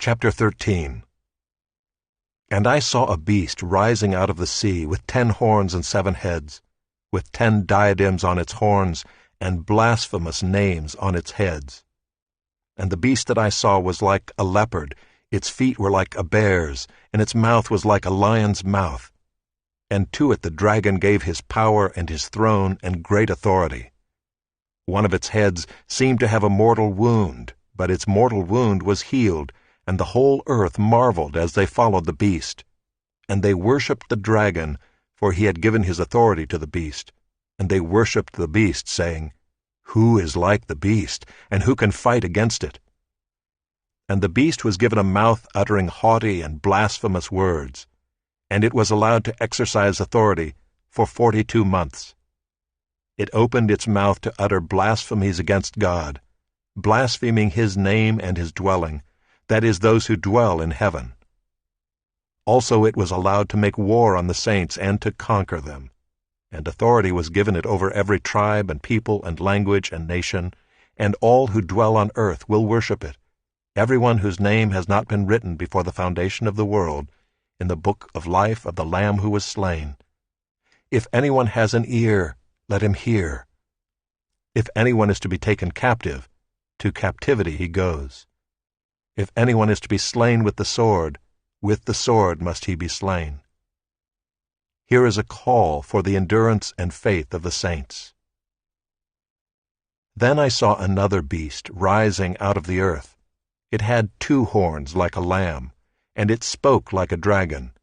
Chapter 13. And I saw a beast rising out of the sea with 10 horns and 7 heads, with 10 diadems on its horns, and blasphemous names on its heads. And the beast that I saw was like a leopard, its feet were like a bear's, and its mouth was like a lion's mouth. And to it the dragon gave his power and his throne and great authority. One of its heads seemed to have a mortal wound, but its mortal wound was healed, and the whole earth marveled as they followed the beast. And they worshipped the dragon, for he had given his authority to the beast. And they worshipped the beast, saying, "Who is like the beast, and who can fight against it?" And the beast was given a mouth uttering haughty and blasphemous words, and it was allowed to exercise authority for 42 months. It opened its mouth to utter blasphemies against God, blaspheming his name and his dwelling, that is, those who dwell in heaven. Also it was allowed to make war on the saints and to conquer them. And authority was given it over every tribe and people and language and nation, and all who dwell on earth will worship it, everyone whose name has not been written before the foundation of the world in the book of life of the Lamb who was slain. If anyone has an ear, let him hear. If anyone is to be taken captive, to captivity he goes. If anyone is to be slain with the sword must he be slain. Here is a call for the endurance and faith of the saints. Then I saw another beast rising out of the earth. It had 2 horns like a lamb, and it spoke like a dragon.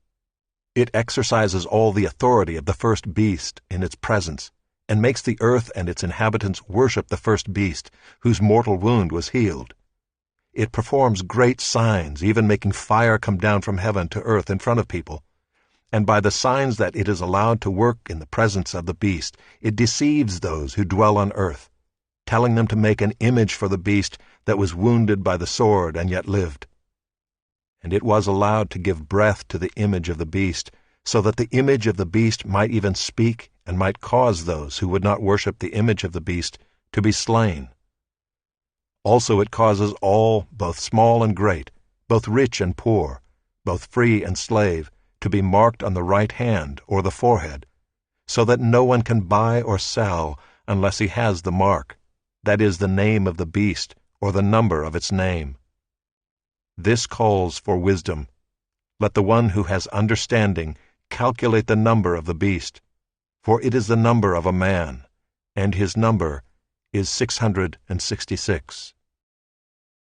It exercises all the authority of the first beast in its presence, and makes the earth and its inhabitants worship the first beast, whose mortal wound was healed. It performs great signs, even making fire come down from heaven to earth in front of people. And by the signs that it is allowed to work in the presence of the beast, it deceives those who dwell on earth, telling them to make an image for the beast that was wounded by the sword and yet lived. And it was allowed to give breath to the image of the beast, so that the image of the beast might even speak and might cause those who would not worship the image of the beast to be slain. Also it causes all, both small and great, both rich and poor, both free and slave, to be marked on the right hand or the forehead, so that no one can buy or sell unless he has the mark, that is, the name of the beast or the number of its name. This calls for wisdom. Let the one who has understanding calculate the number of the beast, for it is the number of a man, and his number is 666.